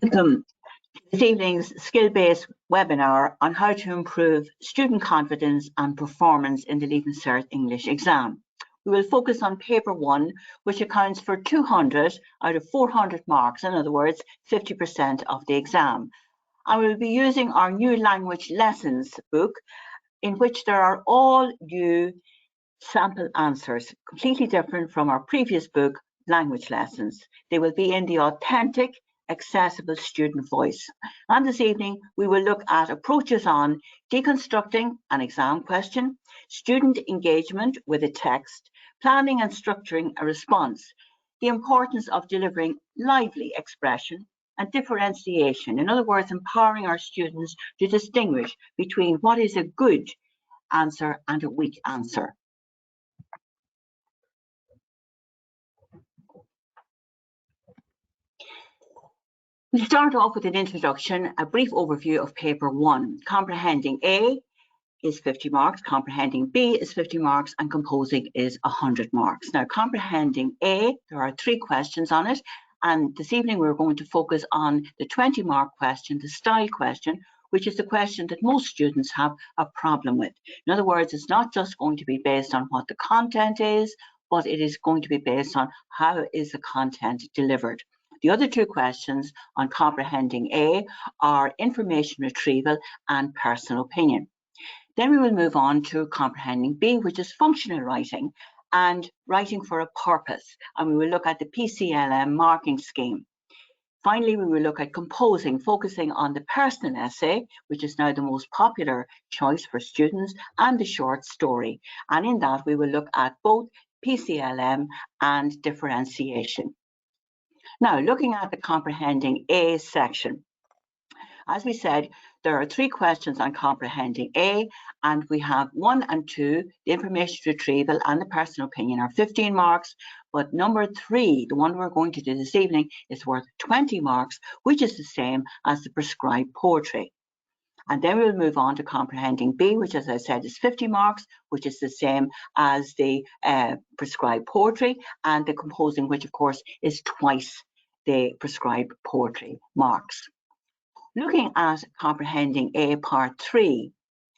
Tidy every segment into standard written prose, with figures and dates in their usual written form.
Welcome to this evening's skill-based webinar on how to improve student confidence and performance in the Leaving Cert English exam. We will focus on paper 1, which accounts for 200 out of 400 marks, in other words, 50% of the exam. And we will be using our new language lessons book, in which there are all new sample answers, completely different from our previous book, Language Lessons. They will be in the authentic, accessible student voice. And this evening, we will look at approaches on deconstructing an exam question, student engagement with a text, planning and structuring a response, the importance of delivering lively expression and differentiation. In other words, empowering our students to distinguish between what is a good answer and a weak answer. We start off with an introduction, a brief overview of paper 1. Comprehending A is 50 marks, comprehending B is 50 marks, and composing is 100 marks. Now, comprehending A, there are 3 questions on it, and this evening we're going to focus on the 20-mark question, the style question, which is the question that most students have a problem with. In other words, it's not just going to be based on what the content is, but it is going to be based on how is the content delivered. The other 2 questions on comprehending A are information retrieval and personal opinion. Then we will move on to comprehending B, which is functional writing and writing for a purpose. And we will look at the PCLM marking scheme. Finally, we will look at composing, focusing on the personal essay, which is now the most popular choice for students, and the short story. And in that, we will look at both PCLM and differentiation. Now, looking at the comprehending A section, as we said, there are 3 questions on comprehending A, and we have 1 and 2, the information retrieval and the personal opinion are 15 marks, but number 3, the one we're going to do this evening, is worth 20 marks, which is the same as the prescribed poetry. And then we'll move on to comprehending B, which, as I said, is 50 marks, which is the same as the prescribed poetry, and the composing, which of course is twice the prescribed poetry marks. Looking at comprehending A part 3,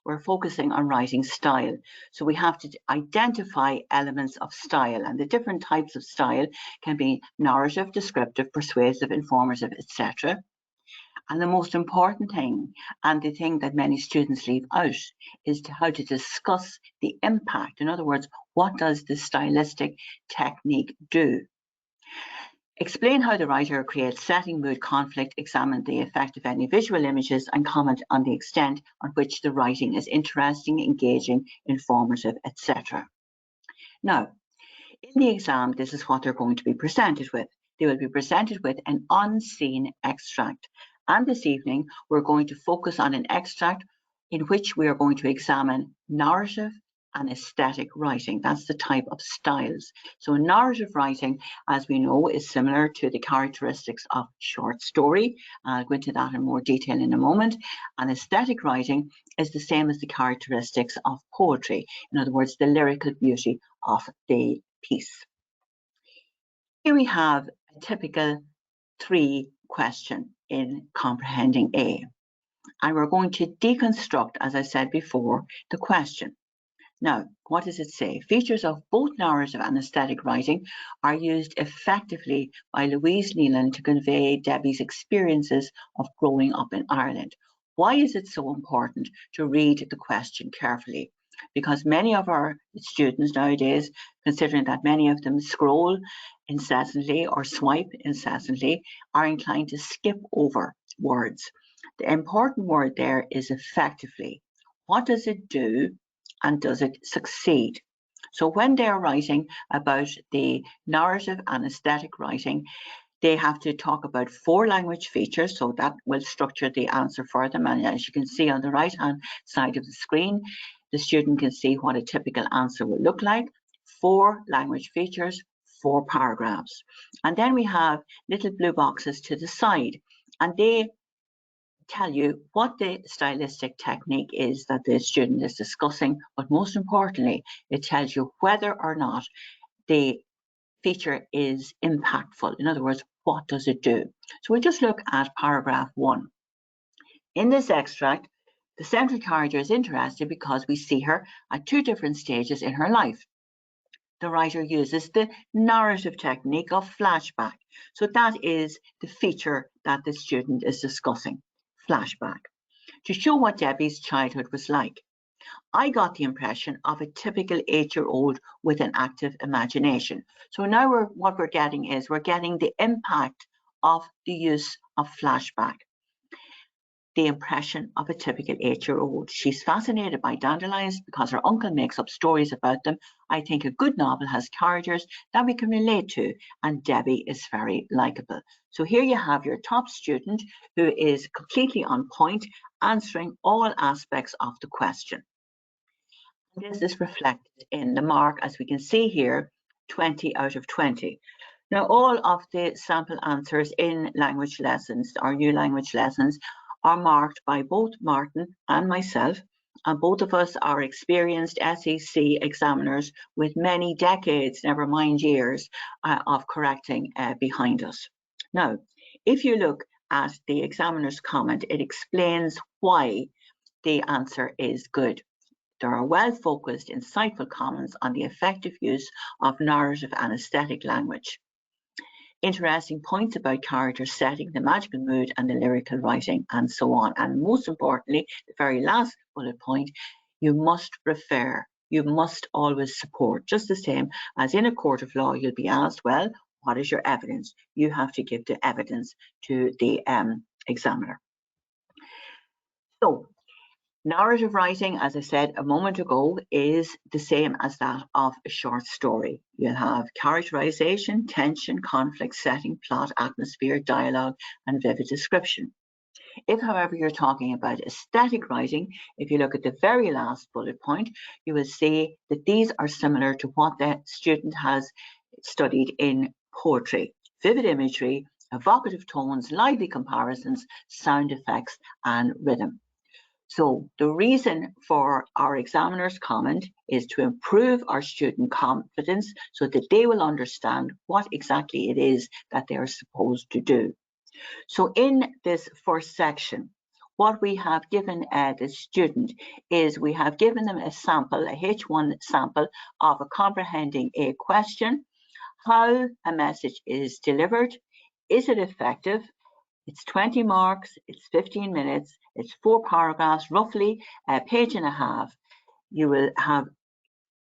we're focusing on writing style. So we have to identify elements of style, and the different types of style can be narrative, descriptive, persuasive, informative, etc. And the most important thing, and the thing that many students leave out, is how to discuss the impact. In other words, what does the stylistic technique do? Explain how the writer creates setting, mood, conflict, examine the effect of any visual images, and comment on the extent on which the writing is interesting, engaging, informative, etc. Now, in the exam, this is what they're going to be presented with. They will be presented with an unseen extract. And this evening, we're going to focus on an extract in which we are going to examine narrative and aesthetic writing. That's the type of styles. So narrative writing, as we know, is similar to the characteristics of short story. I'll go into that in more detail in a moment. And aesthetic writing is the same as the characteristics of poetry. In other words, the lyrical beauty of the piece. Here we have a typical 3 question in comprehending A. And we're going to deconstruct, as I said before, the question. Now, what does it say? Features of both narrative and aesthetic writing are used effectively by Louise Nealon to convey Debbie's experiences of growing up in Ireland. Why is it so important to read the question carefully? Because many of our students nowadays, considering that many of them scroll incessantly or swipe incessantly, are inclined to skip over words. The important word there is effectively. What does it do? And does it succeed? So when they're writing about the narrative and aesthetic writing, they have to talk about 4 language features, so that will structure the answer for them. And as you can see on the right-hand side of the screen, the student can see what a typical answer will look like. 4 language features, 4 paragraphs. And then we have little blue boxes to the side, and they tell you what the stylistic technique is that the student is discussing, but most importantly, it tells you whether or not the feature is impactful. In other words, what does it do? So we'll just look at paragraph 1. In this extract, the central character is interested because we see her at 2 different stages in her life. The writer uses the narrative technique of flashback. So that is the feature that the student is discussing, flashback, to show what Debbie's childhood was like. I got the impression of a typical 8-year-old with an active imagination. So now what we're getting is we're getting the impact of the use of flashback. The impression of a typical 8-year-old. She's fascinated by dandelions because her uncle makes up stories about them. I think a good novel has characters that we can relate to, and Debbie is very likable. So here you have your top student who is completely on point, answering all aspects of the question. This is reflected in the mark, as we can see here, 20 out of 20. Now, all of the sample answers in language lessons, our new language lessons, are marked by both Martin and myself, and both of us are experienced SEC examiners with many decades, never mind years, of correcting behind us. Now, if you look at the examiner's comment, it explains why the answer is good. There are well-focused, insightful comments on the effective use of narrative and aesthetic language. Interesting points about character setting, the magical mood and the lyrical writing, and so on. And most importantly, the very last bullet point, you must refer, you must always support. Just the same as in a court of law, you'll be asked, well, what is your evidence? You have to give the evidence to the examiner. So, narrative writing, as I said a moment ago, is the same as that of a short story. You'll have characterization, tension, conflict, setting, plot, atmosphere, dialogue, and vivid description. If, however, you're talking about aesthetic writing, if you look at the very last bullet point, you will see that these are similar to what the student has studied in poetry. Vivid imagery, evocative tones, lively comparisons, sound effects, and rhythm. So the reason for our examiner's comment is to improve our student confidence so that they will understand what exactly it is that they are supposed to do. So in this first section, what we have given the student is we have given them a sample, a H1 sample of a comprehending a question, how a message is delivered, is it effective? It's 20 marks, it's 15 minutes, it's 4 paragraphs, roughly a page and a half. You will have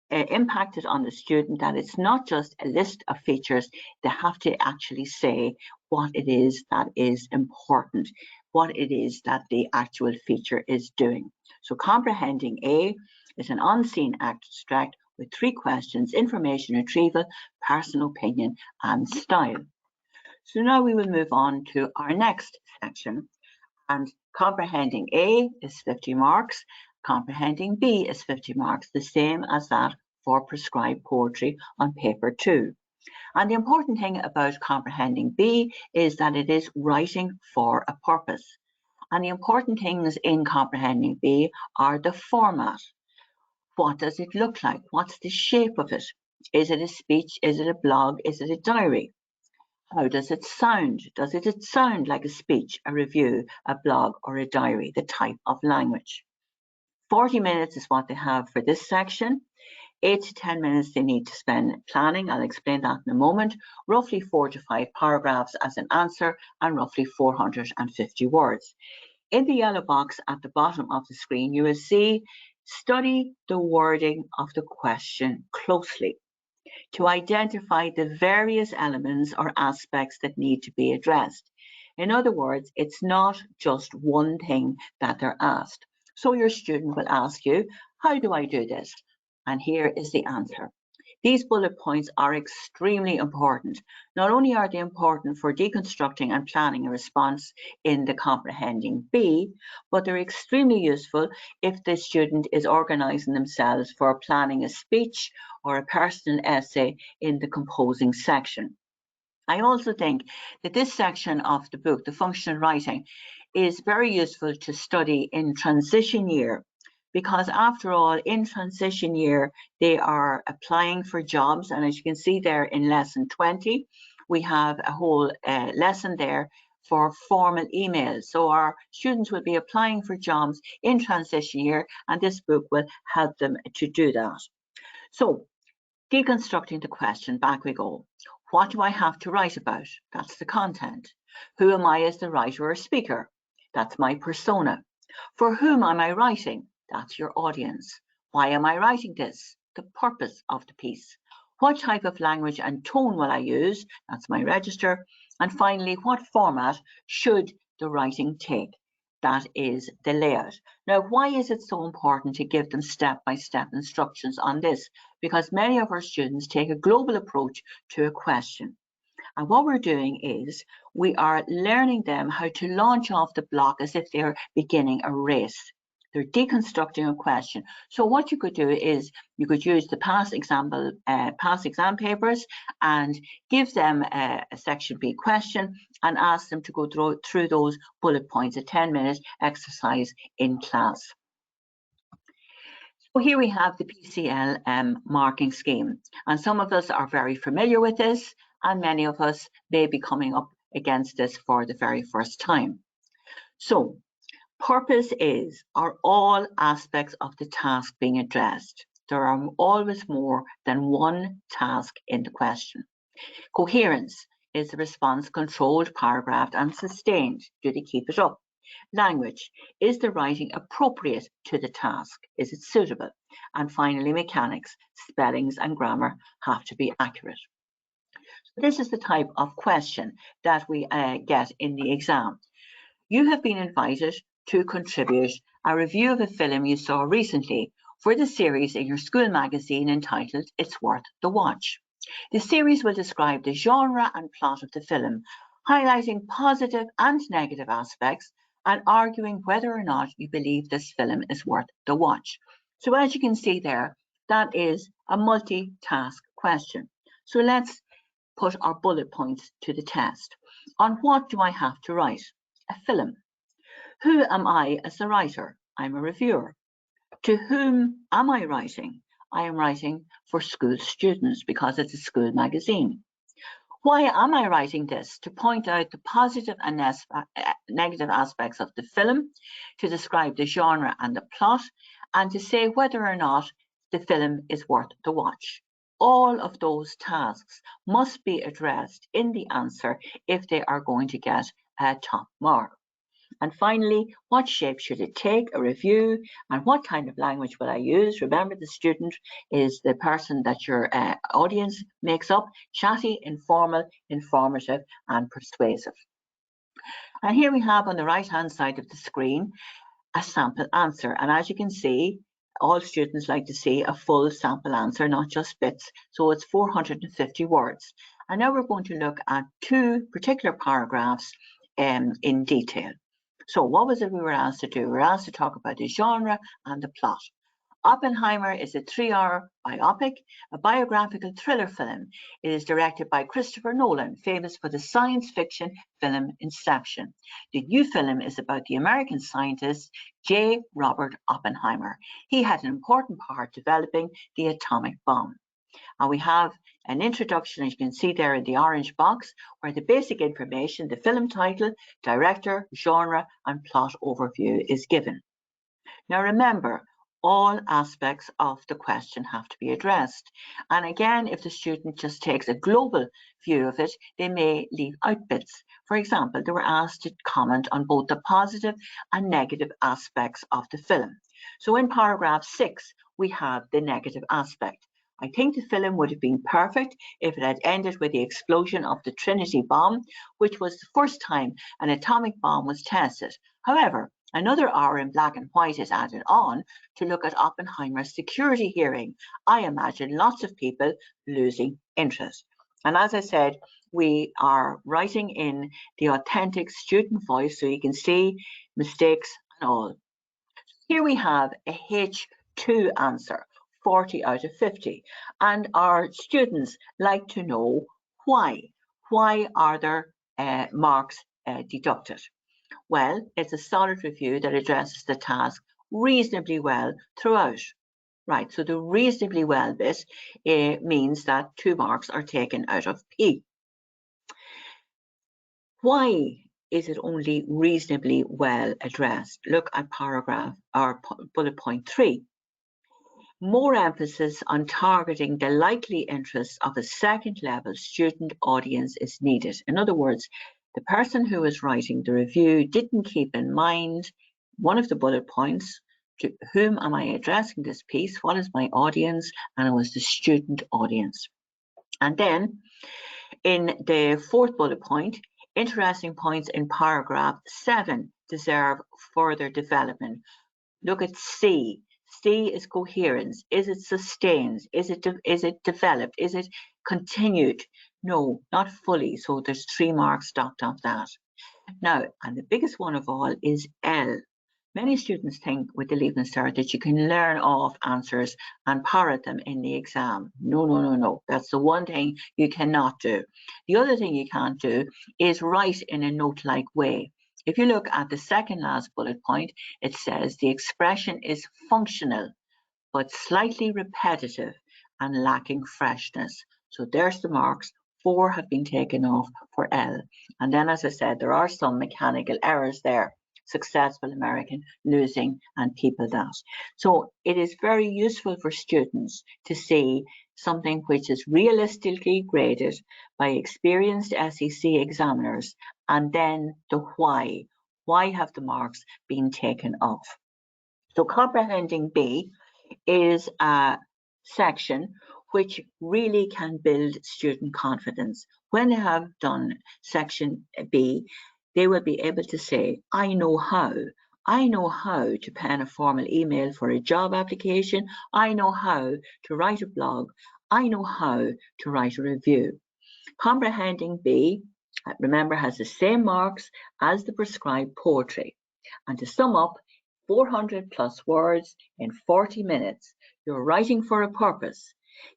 impacted on the student that it's not just a list of features, they have to actually say what it is that is important, what it is that the actual feature is doing. So comprehending A is an unseen abstract with 3 questions, information retrieval, personal opinion, and style. So now we will move on to our next section, and comprehending A is 50 marks, comprehending B is 50 marks, the same as that for prescribed poetry on paper 2. And the important thing about comprehending B is that it is writing for a purpose. And the important things in comprehending B are the format. What does it look like? What's the shape of it? Is it a speech? Is it a blog? Is it a diary? How does it sound? Does it sound like a speech, a review, a blog, or a diary, the type of language? 40 minutes is what they have for this section. 8 to 10 minutes they need to spend planning. I'll explain that in a moment. Roughly 4 to 5 paragraphs as an answer and roughly 450 words. In the yellow box at the bottom of the screen, you will see, study the wording of the question closely to identify the various elements or aspects that need to be addressed. In other words, it's not just one thing that they're asked. So your student will ask you, how do I do this? And here is the answer. These bullet points are extremely important. Not only are they important for deconstructing and planning a response in the comprehending B, but they're extremely useful if the student is organizing themselves for planning a speech or a personal essay in the composing section. I also think that this section of the book, the functional writing, is very useful to study in transition year. because after all, in transition year, they are applying for jobs. And as you can see there in lesson 20, we have a whole lesson there for formal emails. So our students will be applying for jobs in transition year, and this book will help them to do that. So deconstructing the question, back we go. What do I have to write about? That's the content. Who am I as the writer or speaker? That's my persona. For whom am I writing? That's your audience. Why am I writing this? The purpose of the piece. What type of language and tone will I use? That's my register. And finally, what format should the writing take? That is the layout. Now, why is it so important to give them step-by-step instructions on this? Because many of our students take a global approach to a question. And what we're doing is we are learning them how to launch off the block as if they're beginning a race. They're deconstructing a question. So what you could do is you could use the past exam papers and give them a section B question and ask them to go through those bullet points, a 10-minute exercise in class. So here we have the PCLM marking scheme, and some of us are very familiar with this, and many of us may be coming up against this for the very first time. So purpose is, are all aspects of the task being addressed? There are always more than one task in the question. Coherence, is the response controlled, paragraphed, and sustained? Do they keep it up? Language, is the writing appropriate to the task? Is it suitable? And finally, mechanics, spellings and grammar have to be accurate. So this is the type of question that we get in the exam. You have been invited to contribute a review of a film you saw recently for the series in your school magazine entitled It's Worth the Watch. The series will describe the genre and plot of the film, highlighting positive and negative aspects and arguing whether or not you believe this film is worth the watch. So as you can see there, that is a multi-task question. So let's put our bullet points to the test. On what do I have to write? A film. Who am I as a writer? I'm a reviewer. To whom am I writing? I am writing for school students because it's a school magazine. Why am I writing this? To point out the positive and negative aspects of the film, to describe the genre and the plot, and to say whether or not the film is worth the watch. All of those tasks must be addressed in the answer if they are going to get a top mark. And finally, what shape should it take? A review. And what kind of language will I use? Remember, the student is the person that your audience makes up: chatty, informal, informative, and persuasive. And here we have on the right-hand side of the screen a sample answer. And as you can see, all students like to see a full sample answer, not just bits. So it's 450 words. And now we're going to look at two particular paragraphs in detail. So what was it we were asked to do? We were asked to talk about the genre and the plot. Oppenheimer is a 3-hour biopic, a biographical thriller film. It is directed by Christopher Nolan, famous for the science fiction film Inception. The new film is about the American scientist J. Robert Oppenheimer. He had an important part developing the atomic bomb. And we have an introduction, as you can see there in the orange box, where the basic information, the film title, director, genre, and plot overview is given. Now remember, all aspects of the question have to be addressed. And again, if the student just takes a global view of it, they may leave out bits. For example, they were asked to comment on both the positive and negative aspects of the film. So in paragraph 6, we have the negative aspect. I think the film would have been perfect if it had ended with the explosion of the Trinity bomb, which was the first time an atomic bomb was tested. However, another hour in black and white is added on to look at Oppenheimer's security hearing. I imagine lots of people losing interest. And as I said, we are writing in the authentic student voice, so you can see mistakes and all. Here we have a H2 answer. 40 out of 50. And our students like to know why. Why are there marks deducted? Well, it's a solid review that addresses the task reasonably well throughout. Right, so the reasonably well bit means that 2 marks are taken out of P. Why is it only reasonably well addressed? Look at paragraph or bullet point 3. More emphasis on targeting the likely interests of a second level student audience is needed. In other words, the person who is writing the review didn't keep in mind one of the bullet points: to whom am I addressing this piece? What is my audience? And it was the student audience. And then in the 4th bullet point, interesting points in paragraph 7 deserve further development. Look at C. C is coherence. Is it sustained? Is it developed? Is it continued? No, not fully. So there's 3 marks docked off that. Now, and the biggest one of all is L. Many students think with the Leaving Cert that you can learn off answers and parrot them in the exam. No, no, no, no. That's the one thing you cannot do. The other thing you can't do is write in a note-like way. If you look at the second last bullet point, it says the expression is functional, but slightly repetitive and lacking freshness. So there's the marks. 4 have been taken off for L. And then, as I said, there are some mechanical errors there. Successful American, losing, and people that. So it is very useful for students to see something which is realistically graded by experienced SEC examiners, and then the why. Why have the marks been taken off? So comprehending B is a section which really can build student confidence. When they have done section B, they will be able to say, I know how. I know how to pen a formal email for a job application. I know how to write a blog. I know how to write a review. Comprehending B, remember, has the same marks as the prescribed poetry. And to sum up, 400 plus words in 40 minutes. You're writing for a purpose.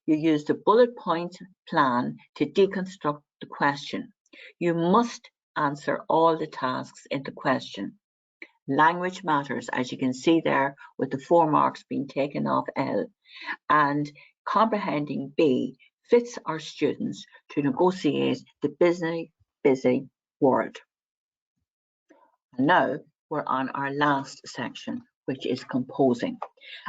You use the bullet point plan to deconstruct the question. You must answer all the tasks in the question. Language matters, as you can see there, with the 4 marks being taken off L. And comprehending B fits our students to negotiate the busy world. And now we're on our last section, which is composing.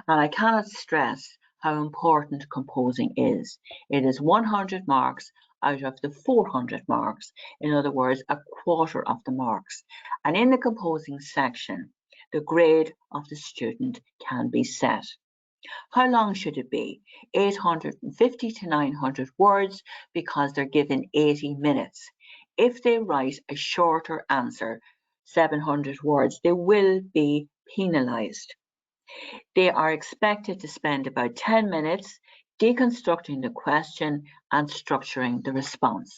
And I cannot stress how important composing is. It is 100 marks out of the 400 marks. In other words, a quarter of the marks. And in the composing section, the grade of the student can be set. How long should it be? 850 to 900 words, because they're given 80 minutes. If they write a shorter answer, 700 words, they will be penalized. They are expected to spend about 10 minutes deconstructing the question and structuring the response.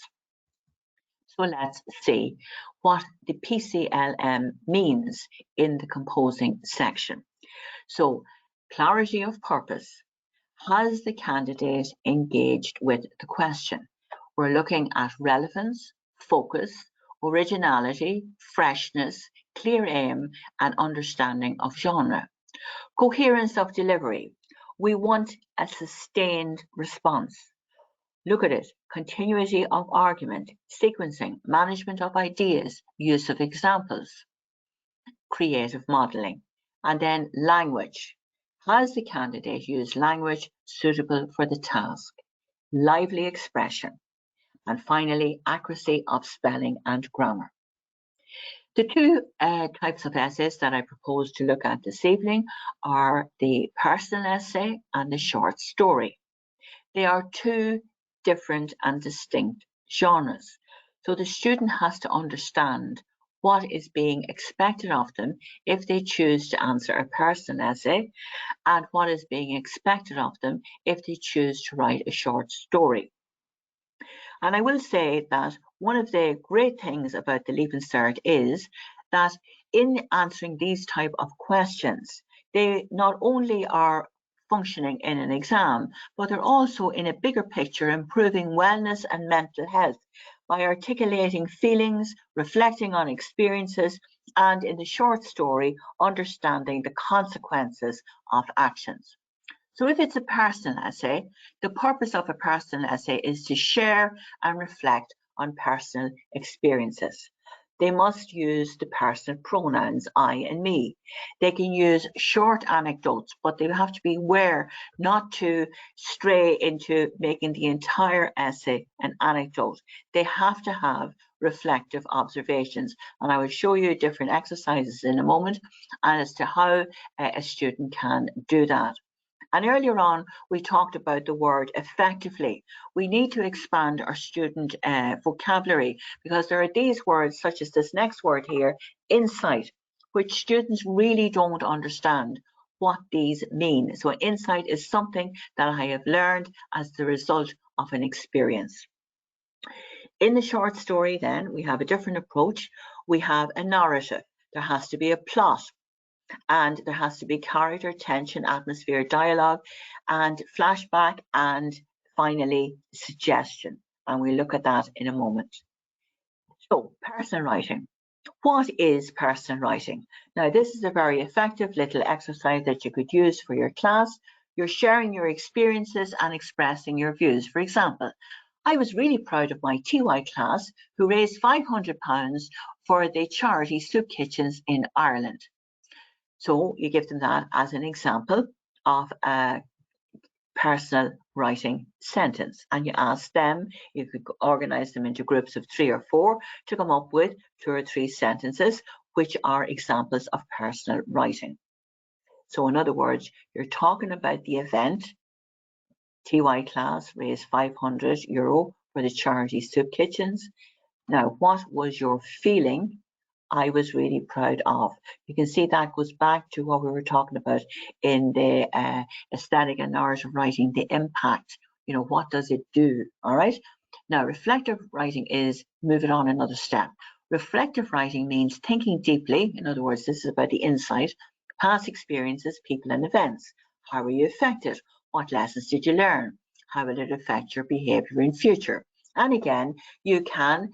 So let's see what the PCLM means in the composing section. So, clarity of purpose. Has the candidate engaged with the question? We're looking at relevance, focus, originality, freshness, clear aim, and understanding of genre. Coherence of delivery. We want a sustained response. Look at it. Continuity of argument, sequencing, management of ideas, use of examples, creative modeling. And then language. Has the candidate used language suitable for the task? Lively expression. And finally, accuracy of spelling and grammar. The 2 types of essays that I propose to look at this evening are the personal essay and the short story. They are 2 different and distinct genres. So the student has to understand what is being expected of them if they choose to answer a personal essay, and what is being expected of them if they choose to write a short story. And I will say that one of the great things about the Leaving Cert is that in answering these type of questions, they not only are functioning in an exam, but they're also in a bigger picture improving wellness and mental health. by articulating feelings, reflecting on experiences, and in the short story, understanding the consequences of actions. So if it's a personal essay, the purpose of a personal essay is to share and reflect on personal experiences. They must use the personal pronouns I and me. They can use short anecdotes, but they have to be aware not to stray into making the entire essay an anecdote. They have to have reflective observations, and I will show you different exercises in a moment and as to how a student can do that. And earlier on, we talked about the word effectively. We need to expand our student vocabulary, because there are these words, such as this next word here, insight, which students really don't understand what these mean. So insight is something that I have learned as the result of an experience. In the short story, then, we have a different approach. We have a narrative. There has to be a plot, and there has to be character, tension, atmosphere, dialogue, and flashback, and finally suggestion. And we'll look at that in a moment. So, personal writing. What is personal writing? Now, this is a very effective little exercise that you could use for your class. You're sharing your experiences and expressing your views. For example, I was really proud of my TY class who raised £500 for the charity soup kitchens in Ireland. So you give them that as an example of a personal writing sentence, and you ask them, you could organize them into groups of 3 or 4 to come up with 2 or 3 sentences which are examples of personal writing. So in other words, you're talking about the event. TY class raised €500 for the charity soup kitchens. Now, what was your feeling? I was really proud of. You can see that goes back to what we were talking about in the aesthetic and narrative writing, the impact. You know, what does it do? All right. Now, reflective writing is moving on another step. Reflective writing means thinking deeply. In other words, this is about the insight, past experiences, people, and events. How were you affected? What lessons did you learn? How will it affect your behavior in future? And again, you can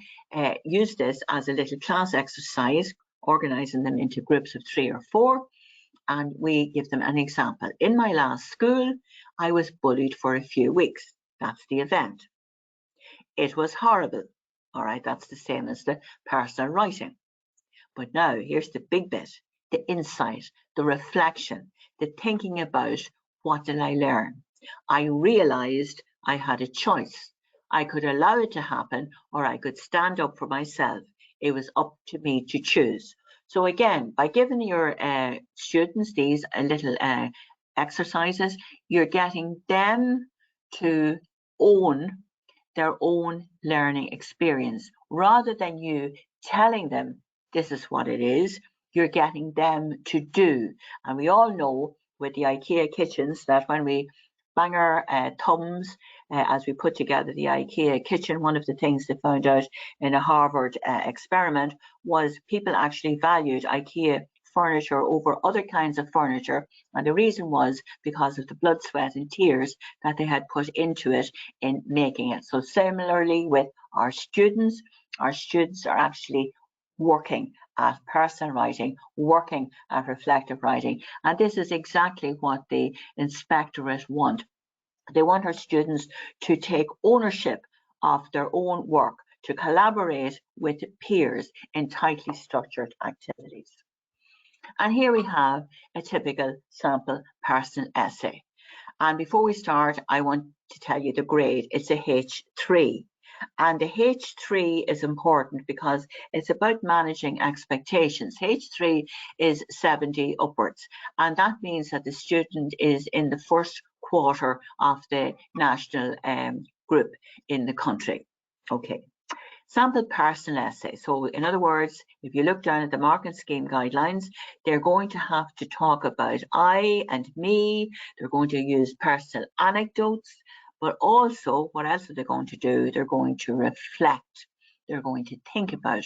use this as a little class exercise, organizing them into groups of 3 or 4, and we give them an example. In my last school, I was bullied for a few weeks. That's the event. It was horrible. All right, that's the same as the personal writing. But now, here's the big bit, the insight, the reflection, the thinking about, what did I learn? I realized I had a choice. I could allow it to happen, or I could stand up for myself. It was up to me to choose. So again, by giving your students these little exercises, you're getting them to own their own learning experience. Rather than you telling them this is what it is, you're getting them to do. And we all know with the IKEA kitchens that when we bang our thumbs as we put together the IKEA kitchen, one of the things they found out in a Harvard experiment was people actually valued IKEA furniture over other kinds of furniture, and the reason was because of the blood, sweat and tears that they had put into it in making it. So similarly with our students are actually working at personal writing, working at reflective writing, and this is exactly what the inspectorate want. They want our students to take ownership of their own work, to collaborate with peers in tightly structured activities. And here we have a typical sample personal essay. And before we start, I want to tell you the grade. It's a H3. And the H3 is important because it's about managing expectations. H3 is 70 upwards. And that means that the student is in the first quarter of the national group in the country. Okay. Sample personal essay. So in other words, if you look down at the marking scheme guidelines, they're going to have to talk about I and me. They're going to use personal anecdotes, but also what else are they going to do? They're going to reflect. They're going to think about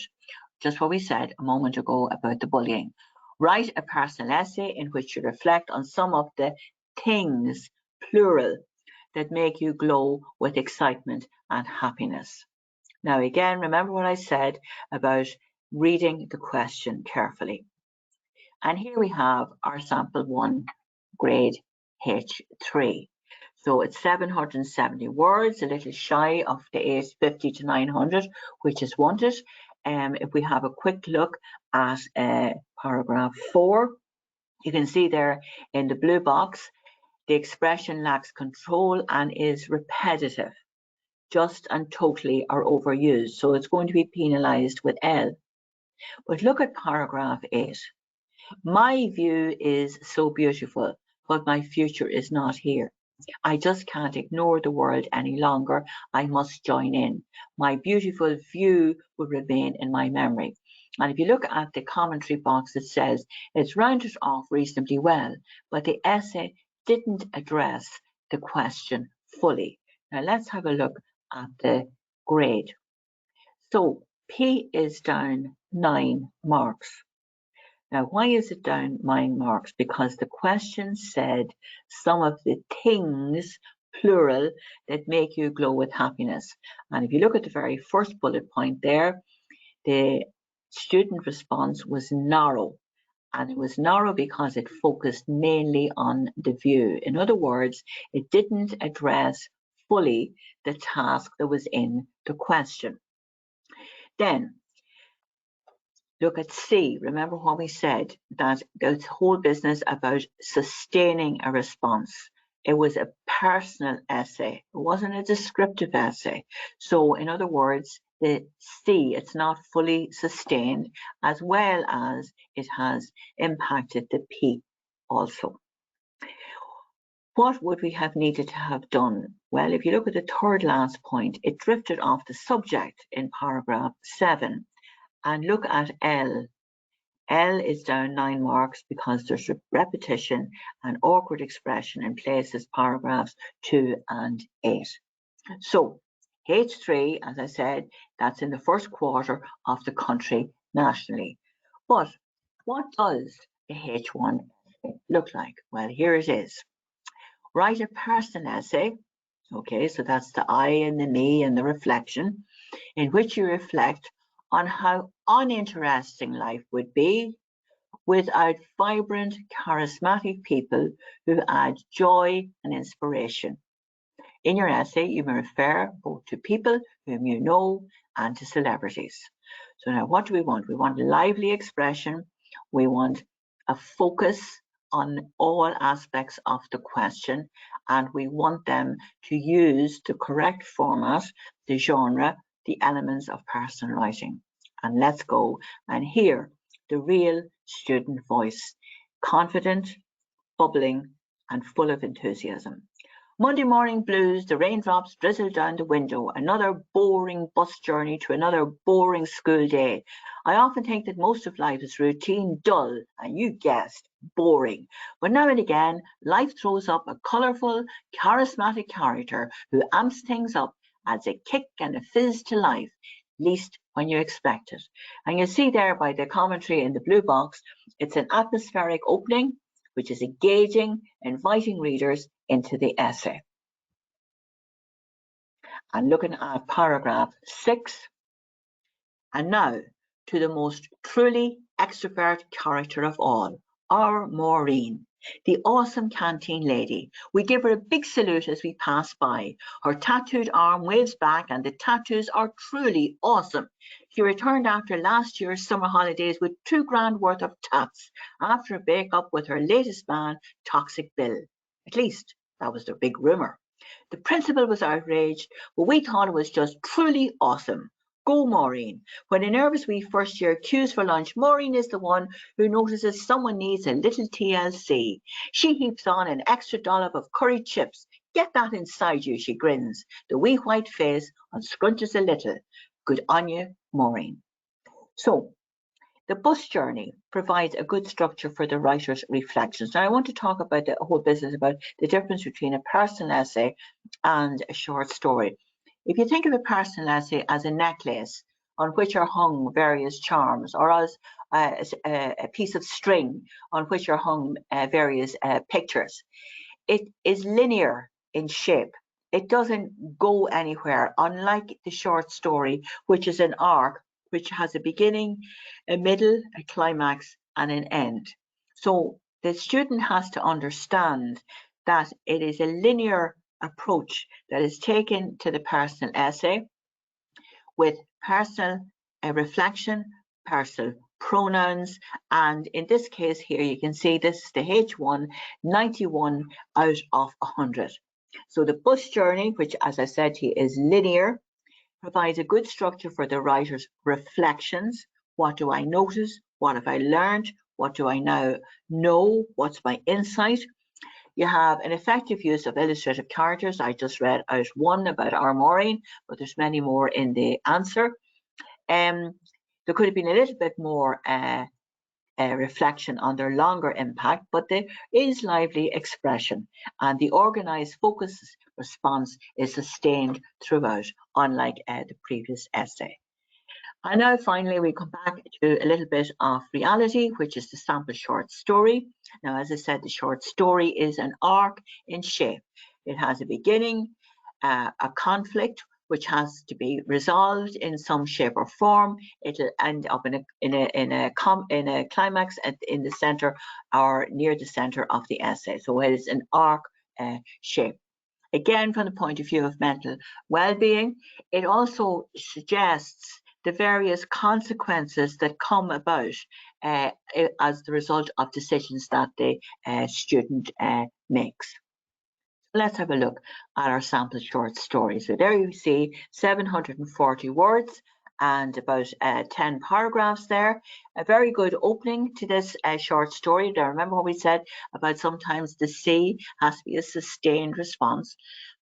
just what we said a moment ago about the bullying. Write a personal essay in which you reflect on some of the things, plural, that make you glow with excitement and happiness. Now again, remember what I said about reading the question carefully. And here we have our sample 1, grade H3. So it's 770 words, a little shy of the 850 to 900, which is wanted. If we have a quick look at paragraph 4, you can see there in the blue box, the expression lacks control and is repetitive, just and totally are overused. So it's going to be penalised with L. But look at paragraph 8. My view is so beautiful, but my future is not here. I just can't ignore the world any longer. I must join in. My beautiful view will remain in my memory. And if you look at the commentary box, it says it's rounded off reasonably well, but the essay didn't address the question fully. Now let's have a look at the grade. So P is down 9 marks. Now, why is it down 9 marks? Because the question said some of the things, plural, that make you glow with happiness. And if you look at the very first bullet point there, the student response was narrow. And it was narrow because it focused mainly on the view. In other words, it didn't address fully the task that was in the question. Then, look at C. Remember what we said, that the whole business about sustaining a response. It was a personal essay. It wasn't a descriptive essay. So in other words, the C, it's not fully sustained, as well as it has impacted the P also. What would we have needed to have done? Well, if you look at the third last point, it drifted off the subject in paragraph 7. And look at L. L is down 9 marks because there's repetition and awkward expression in places paragraphs 2 and 8. So H3, as I said, that's in the first quarter of the country nationally. But what does the H1 look like? Well, here it is. Write a person essay. Okay, so that's the I and the me and the reflection, in which you reflect on how uninteresting life would be without vibrant, charismatic people who add joy and inspiration. In your essay, you may refer both to people whom you know and to celebrities. So now what do we want? We want lively expression. We want a focus on all aspects of the question, and we want them to use the correct format, the genre, the elements of personal writing. And let's go and hear the real student voice, confident, bubbling, and full of enthusiasm. Monday morning blues, the raindrops drizzle down the window, another boring bus journey to another boring school day. I often think that most of life is routine, dull, and you guessed, boring. But now and again, life throws up a colourful, charismatic character who amps things up, adds a kick and a fizz to life, least when you expect it. And you'll see there by the commentary in the blue box, it's an atmospheric opening, which is engaging, inviting readers into the essay. And looking at paragraph 6, and now to the most truly extrovert character of all, our Maureen, the awesome canteen lady. We give her a big salute as we pass by. Her tattooed arm waves back and the tattoos are truly awesome. She returned after last year's summer holidays with $2,000 worth of tats after a break-up with her latest man, Toxic Bill. At least that was the big rumour. The principal was outraged, but we thought it was just truly awesome. Go, Maureen. When a nervous wee first year queues for lunch, Maureen is the one who notices someone needs a little TLC. She heaps on an extra dollop of curry chips. Get that inside you, she grins. The wee white face unscrunches a little. Good on you, Maureen. So, the bus journey provides a good structure for the writer's reflections. Now, I want to talk about the whole business about the difference between a personal essay and a short story. If you think of a personal essay as a necklace on which are hung various charms, or as a piece of string on which are hung various pictures, it is linear in shape. It doesn't go anywhere, unlike the short story, which is an arc, which has a beginning, a middle, a climax, and an end. So the student has to understand that it is a linear approach that is taken to the personal essay with personal reflection, personal pronouns, and in this case here you can see this is the H1, 91 out of 100. So the bus journey, which as I said to you is linear, provides a good structure for the writer's reflections. What do I notice? What have I learned? What do I now know? What's my insight? You have an effective use of illustrative characters. I just read out one about our Maureen, but there's many more in the answer. There could have been a little bit more reflection on their longer impact, but there is lively expression, and the organised focus response is sustained throughout, unlike the previous essay. And now finally we come back to a little bit of reality, which is the sample short story. Now, as I said, the short story is an arc in shape. It has a beginning, a conflict which has to be resolved in some shape or form. It'll end up in a climax in the center or near the center of the essay. So it is an arc shape. Again, from the point of view of mental well-being, it also suggests the various consequences that come about as the result of decisions that the student makes. Let's have a look at our sample short story. So there you see 740 words and about 10 paragraphs there. A very good opening to this short story. Now, remember what we said about sometimes the C has to be a sustained response.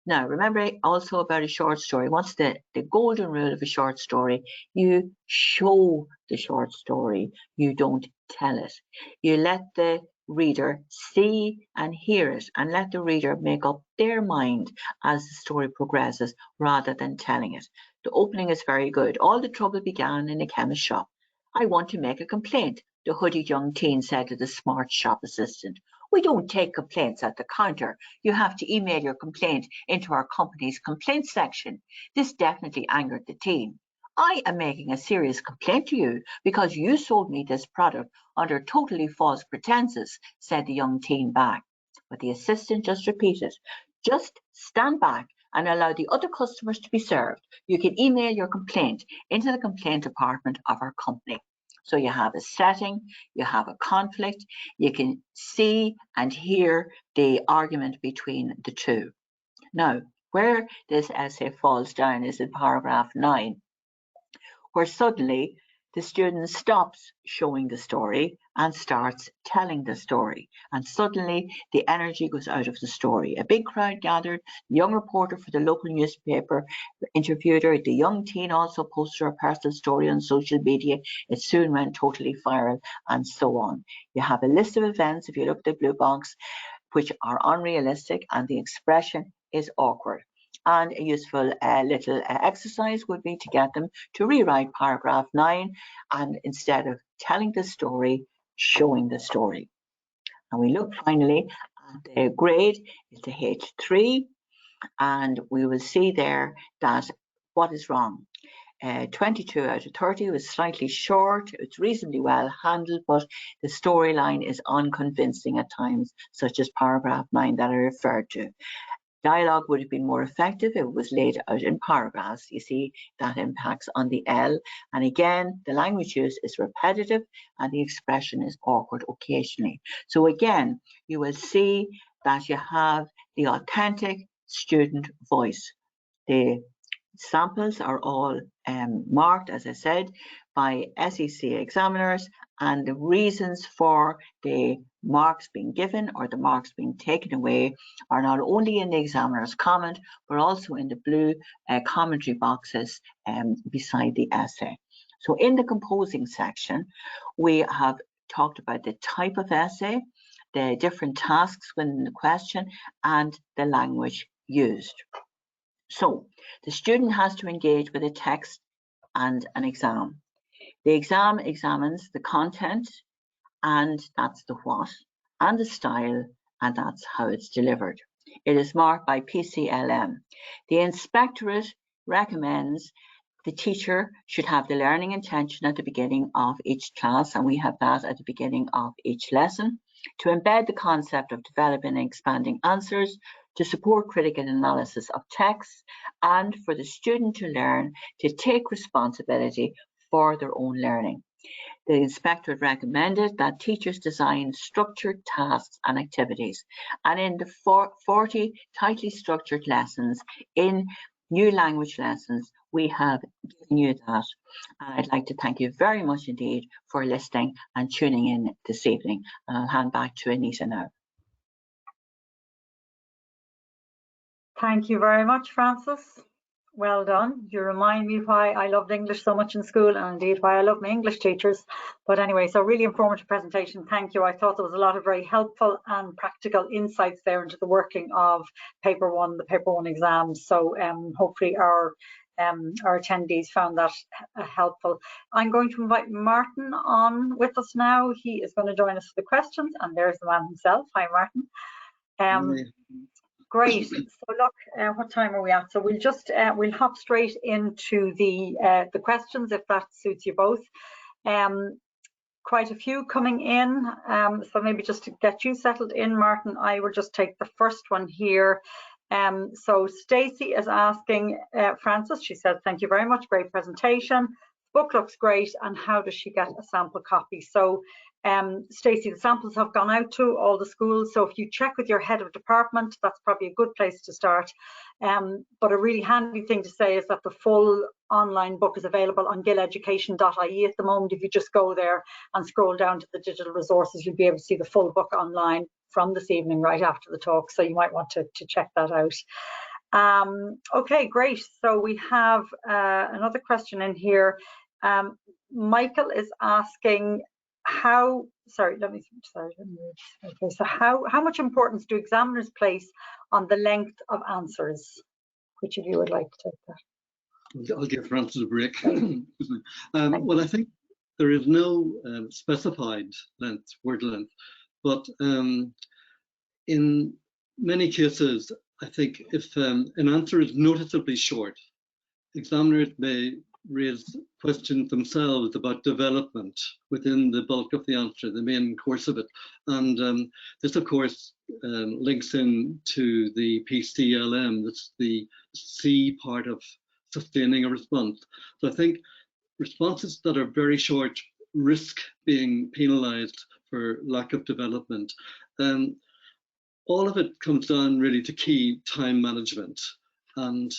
Now, remember also about a short story. What's the golden rule of a short story? You show the short story. You don't tell it. You let the reader see and hear it, and let the reader make up their mind as the story progresses rather than telling it. The opening is very good. All the trouble began in a chemist shop. I want to make a complaint, the hooded young teen said to the smart shop assistant. We don't take complaints at the counter. You have to email your complaint into our company's complaints section. This definitely angered the teen. I am making a serious complaint to you because you sold me this product under totally false pretenses, said the young teen back. But the assistant just repeated, just stand back and allow the other customers to be served. You can email your complaint into the complaint department of our company. So you have a setting, you have a conflict, you can see and hear the argument between the two. Now, where this essay falls down is in paragraph 9, where suddenly the student stops showing the story and starts telling the story. And suddenly the energy goes out of the story. A big crowd gathered. The young reporter for the local newspaper interviewed her. The young teen also posted her personal story on social media. It soon went totally viral, and so on. You have a list of events, if you look at the blue box, which are unrealistic, and the expression is awkward. And a useful little exercise would be to get them to rewrite paragraph 9, and instead of telling the story, showing the story. And we look finally at the grade, it's the H3, and we will see there that what is wrong. 22 out of 30 was slightly short. It's reasonably well handled, but the storyline is unconvincing at times, such as paragraph 9 that I referred to. Dialogue would have been more effective if it was laid out in paragraphs. You see that impacts on the L. And again, the language use is repetitive and the expression is awkward occasionally. So again, you will see that you have the authentic student voice. The samples are all marked, as I said, by SEC examiners, and the reasons for the marks being given or the marks being taken away are not only in the examiner's comment, but also in the blue commentary boxes beside the essay. So in the composing section, we have talked about the type of essay, the different tasks within the question, and the language used. So the student has to engage with a text and an exam. The exam examines the content, and that's the what, and the style, and that's how it's delivered. It is marked by PCLM. The inspectorate recommends the teacher should have the learning intention at the beginning of each class, and we have that at the beginning of each lesson, to embed the concept of developing and expanding answers, to support critical analysis of texts, and for the student to learn to take responsibility for their own learning. The inspectorate recommended that teachers design structured tasks and activities, and in the 40 tightly structured lessons in new language lessons, we have given you that. And I'd like to thank you very much indeed for listening and tuning in this evening. And I'll hand back to Anita now. Thank you very much, Frances. Well done. You remind me why I loved English so much in school, and indeed why I love my English teachers. But anyway, so really informative presentation. Thank you. I thought there was a lot of very helpful and practical insights there into the working of paper one, the paper one exams. So hopefully our attendees found that helpful. I'm going to invite Martin on with us now. He is going to join us for the questions, and there's the man himself. Hi, Martin. Great. So look, what time are we at? So we'll just we'll hop straight into the questions if that suits you both. Quite a few coming in. So maybe just to get you settled in, Martin, I will just take the first one here. So Stacey is asking Frances. She said, "Thank you very much. Great presentation. Book looks great, and how does she get a sample copy?" So Stacey, the samples have gone out to all the schools, so if you check with your head of department, that's probably a good place to start. But a really handy thing to say is that the full online book is available on gileducation.ie at the moment. If you just go there and scroll down to the digital resources, you'll be able to see the full book online from this evening right after the talk, so you might want to check that out. Okay, great. So we have another question in here. Michael is asking how much importance do examiners place on the length of answers? Which of you would like to take that? I'll give Frances a break. Well, I think there is no specified length, word length, but in many cases, I think if an answer is noticeably short, examiners may raise questions themselves about development within the bulk of the answer, the main course of it. And this, of course, links in to the PCLM. That's the C part of sustaining a response. So I think responses that are very short risk being penalized for lack of development. All of it comes down really to key time management. And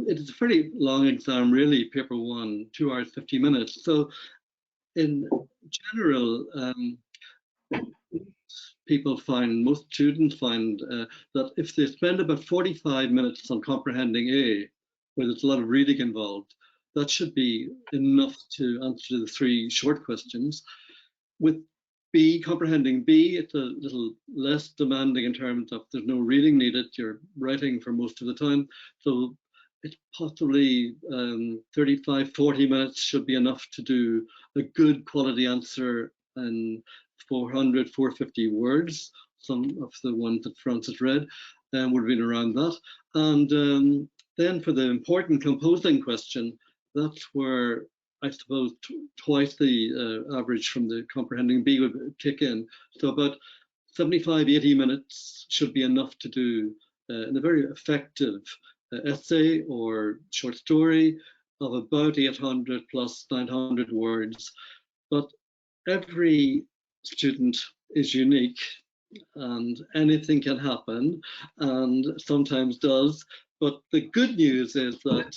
it's a very long exam, really, paper one, 2 hours, 50 minutes. So in general, most students find that if they spend about 45 minutes on comprehending A, where there's a lot of reading involved, that should be enough to answer the 3 short questions. With B, comprehending B, it's a little less demanding in terms of there's no reading needed, you're writing for most of the time. So it's possibly 35, 40 minutes should be enough to do a good quality answer in 400, 450 words. Some of the ones that Frances read would have been around that. And then for the important composing question, that's where I suppose twice the average from the comprehending B would kick in. So about 75, 80 minutes should be enough to do in a very effective essay or short story of about 800 plus 900 words. But every student is unique and anything can happen, and sometimes does. But the good news is that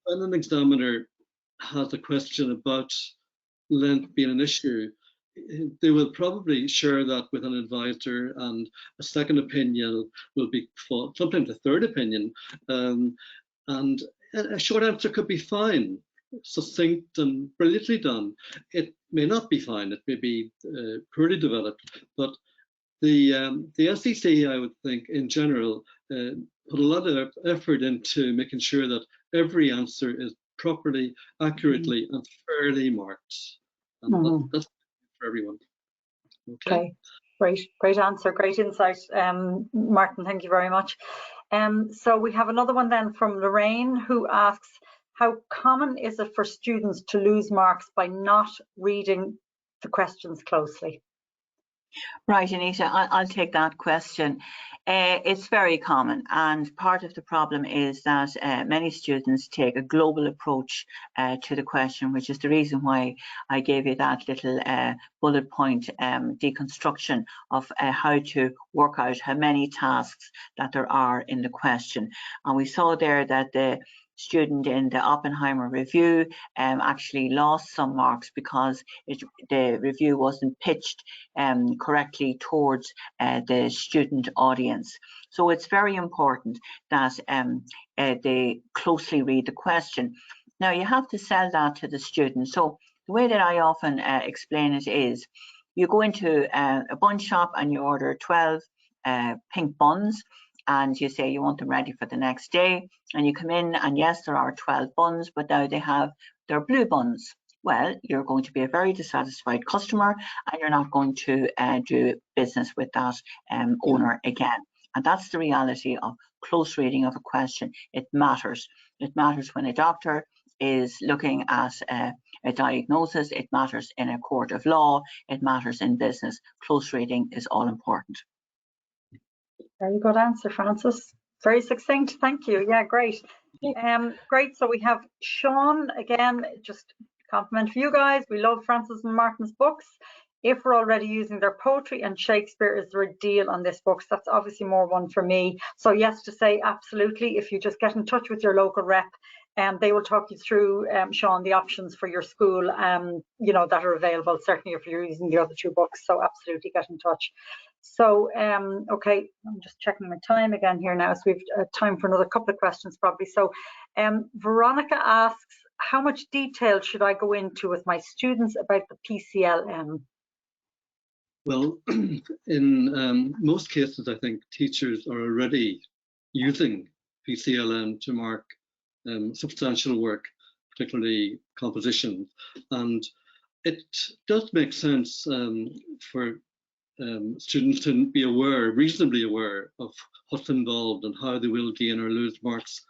when an examiner has a question about length being an issue, they will probably share that with an advisor, and a second opinion will be sometimes a third opinion. And a short answer could be fine, succinct and brilliantly done. It may not be fine, it may be poorly developed, but the SEC, I would think, in general, put a lot of effort into making sure that every answer is properly, accurately, and fairly marked. And that's for everyone. Okay. Great answer, great insight, Martin, thank you very much. So we have another one then from Lorraine, who asks, how common is it for students to lose marks by not reading the questions closely? Right, Anita, I'll take that question. It's very common, and part of the problem is that many students take a global approach to the question, which is the reason why I gave you that little bullet point deconstruction of how to work out how many tasks that there are in the question. And we saw there that the student in the Oppenheimer review actually lost some marks because the review wasn't pitched correctly towards the student audience. So it's very important that they closely read the question. Now you have to sell that to the student. So the way that I often explain it is, you go into a bun shop and you order 12 pink buns, and you say you want them ready for the next day, and you come in and yes, there are 12 buns, but now they're blue buns. Well, you're going to be a very dissatisfied customer, and you're not going to do business with that owner again. And that's the reality of close reading of a question. It matters. It matters when a doctor is looking at a diagnosis. It matters in a court of law. It matters in business. Close reading is all important. Very good answer, Frances. Very succinct, thank you. Yeah, great. Great, so we have Sean, again, just a compliment for you guys. We love Frances and Martin's books. If we're already using their poetry and Shakespeare, is there a deal on this book? So that's obviously more one for me. So yes, to say absolutely, if you just get in touch with your local rep, they will talk you through, Sean, the options for your school, you know, that are available, certainly if you're using the other two books. So absolutely get in touch. So, okay, I'm just checking my time again here now. So we've time for another couple of questions probably. So Veronica asks, how much detail should I go into with my students about the PCLM? Well, in most cases, I think teachers are already using PCLM to mark substantial work, particularly compositions. And it does make sense for students to be aware, reasonably aware of what's involved and how they will gain or lose marks.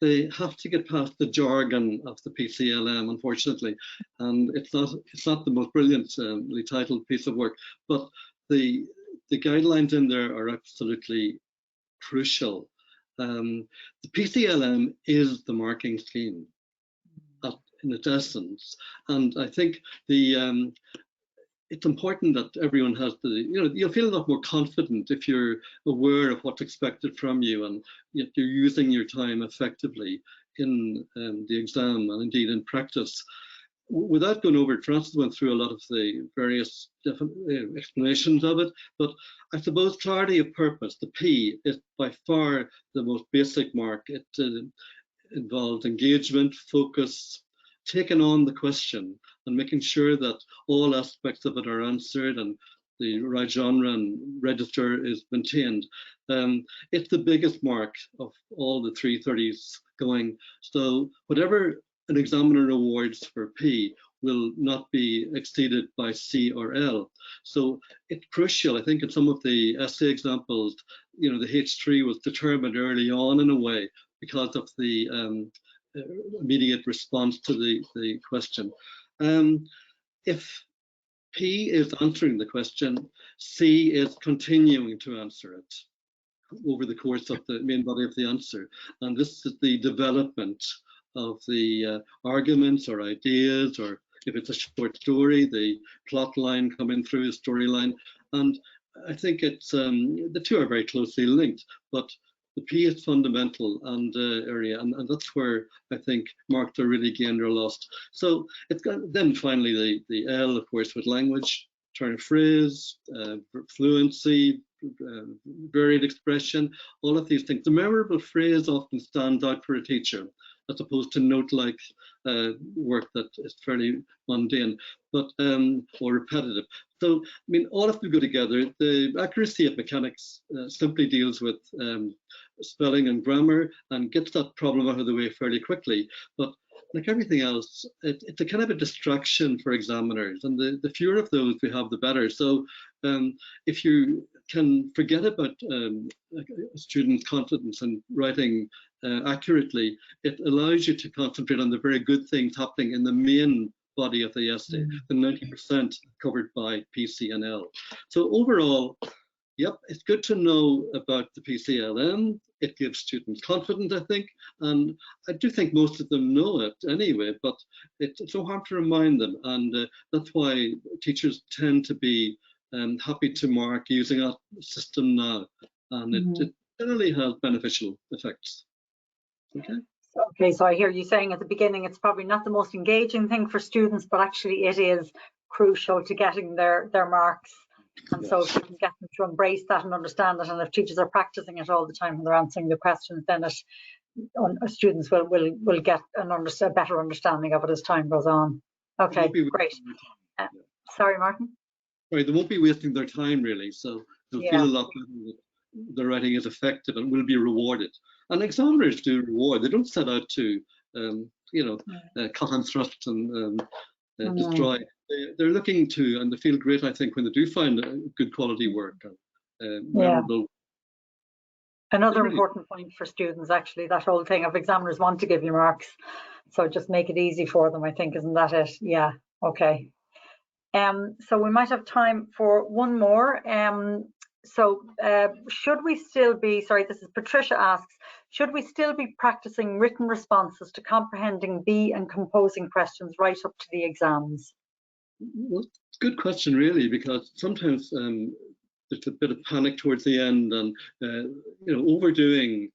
They have to get past the jargon of the PCLM, unfortunately, and it's not the most brilliantly titled piece of work, but the guidelines in there are absolutely crucial. The PCLM is the marking scheme in its essence, and I think it's important that everyone has you'll feel a lot more confident if you're aware of what's expected from you and you're using your time effectively in the exam and indeed in practice. Without going over it, Frances went through a lot of the various explanations of it, but I suppose clarity of purpose, the P, is by far the most basic mark. It involves engagement, focus, taking on the question and making sure that all aspects of it are answered and the right genre and register is maintained. It's the biggest mark of all the 330s going. So whatever an examiner awards for P will not be exceeded by C or L. So it's crucial. I think in some of the essay examples, the H3 was determined early on in a way because of the immediate response to the question. If P is answering the question, C is continuing to answer it over the course of the main body of the answer. And this is the development of the arguments or ideas, or if it's a short story, the plot line coming through the storyline. And I think it's the two are very closely linked, but the P is fundamental and area, and that's where I think marks are really gained or lost. So it's got, then finally the L, of course, with language, turn of phrase, fluency, varied expression, all of these things. The memorable phrase often stands out for a teacher, as opposed to note-like work that is fairly mundane, but or repetitive. So, I mean, all of them go together. The accuracy of mechanics simply deals with spelling and grammar and gets that problem out of the way fairly quickly. But like everything else, it's a kind of a distraction for examiners, and the fewer of those we have, the better. So if you can forget about a student's confidence in writing accurately, it allows you to concentrate on the very good things happening in the main body of the essay, the 90% covered by PCLM. So overall, yep, it's good to know about the PCLM. It gives students confidence, I think, and I do think most of them know it anyway, but it's so hard to remind them, and that's why teachers tend to be happy to mark using that system now, and it generally has beneficial effects. Okay. Okay, so I hear you saying at the beginning it's probably not the most engaging thing for students, but actually it is crucial to getting their marks. And so if you can get them to embrace that and understand it, and if teachers are practicing it all the time when they're answering the questions, then students will get a better understanding of it as time goes on. Okay, great. Sorry, Martin? Right, they won't be wasting their time really, so they'll feel a lot better that the writing is effective and will be rewarded. And examiners do reward. They don't set out to, cut and thrust and destroy. They're looking to, and they feel great, I think, when they do find good quality work and memorable. Another important point for students, actually, that whole thing of examiners want to give you marks, so just make it easy for them, I think, isn't that it? Yeah, okay. So we might have time for one more. Should we still be, sorry, this is Patricia asks, should we still be practicing written responses to comprehending B and composing questions right up to the exams? Well, good question, really, because sometimes there's a bit of panic towards the end, and overdoing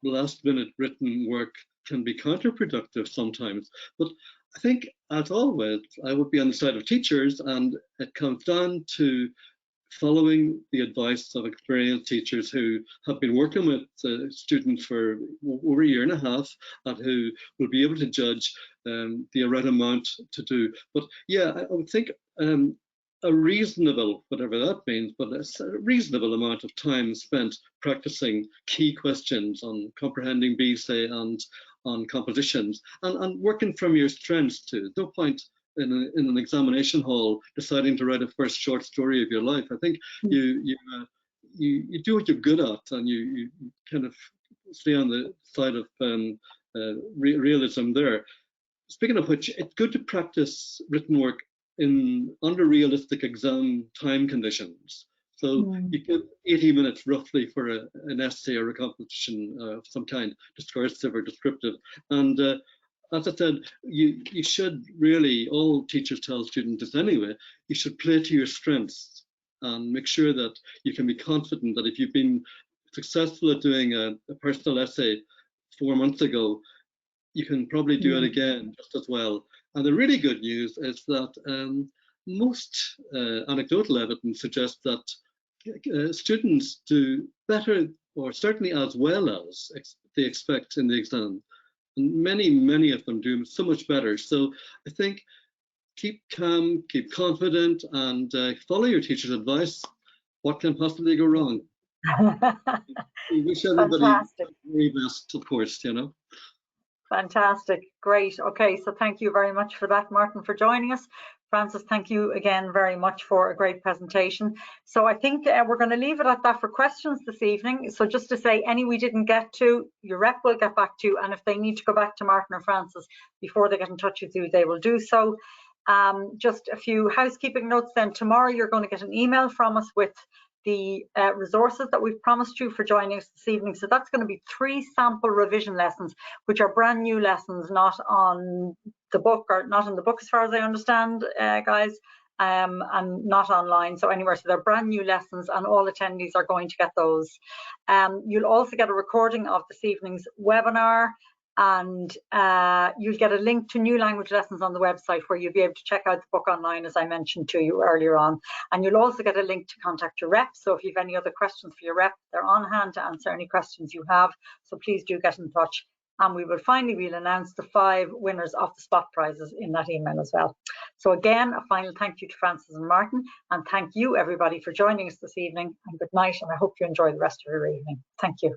last-minute written work can be counterproductive sometimes. But I think, as always, I would be on the side of teachers, and it comes down to following the advice of experienced teachers who have been working with students for over a year and a half, and who will be able to judge the right amount to do. But yeah, I would think a reasonable, whatever that means, but a reasonable amount of time spent practicing key questions on comprehending B, say, and on compositions, and working from your strengths too. No point in an examination hall deciding to write a first short story of your life. I think you do what you're good at, and you kind of stay on the side of realism there. Speaking of which, it's good to practice written work under realistic exam time conditions. So you get 80 minutes roughly for an essay or a composition of some kind, discursive or descriptive. And as I said, you should really, all teachers tell students this anyway, you should play to your strengths and make sure that you can be confident that if you've been successful at doing a personal essay 4 months ago, you can probably do it again just as well. And the really good news is that most anecdotal evidence suggests that students do better, or certainly as well as they expect in the exam. And many of them do so much better. So I think keep calm, keep confident, and follow your teacher's advice. What can possibly go wrong? We wish everybody the very best, of course, Fantastic, great. Okay, so thank you very much for that, Martin, for joining us. Francis, thank you again very much for a great presentation. So I think we're going to leave it at that for questions this evening. So just to say, any we didn't get to, your rep will get back to you, and if they need to go back to Martin or Francis before they get in touch with you, they will do so. Just a few housekeeping notes then. Tomorrow you're going to get an email from us with the resources that we've promised you for joining us this evening. So that's going to be 3 sample revision lessons, which are brand new lessons, not on the book, or not in the book as far as I understand, guys, and not online, so anywhere. So they're brand new lessons, and all attendees are going to get those. You'll also get a recording of this evening's webinar, and you'll get a link to new language lessons on the website, where you'll be able to check out the book online, as I mentioned to you earlier on. And you'll also get a link to contact your rep. So if you have any other questions for your rep, they're on hand to answer any questions you have. So please do get in touch. And we'll announce the 5 winners of the spot prizes in that email as well. So again, a final thank you to Francis and Martin, and thank you everybody for joining us this evening, and good night, and I hope you enjoy the rest of your evening. Thank you.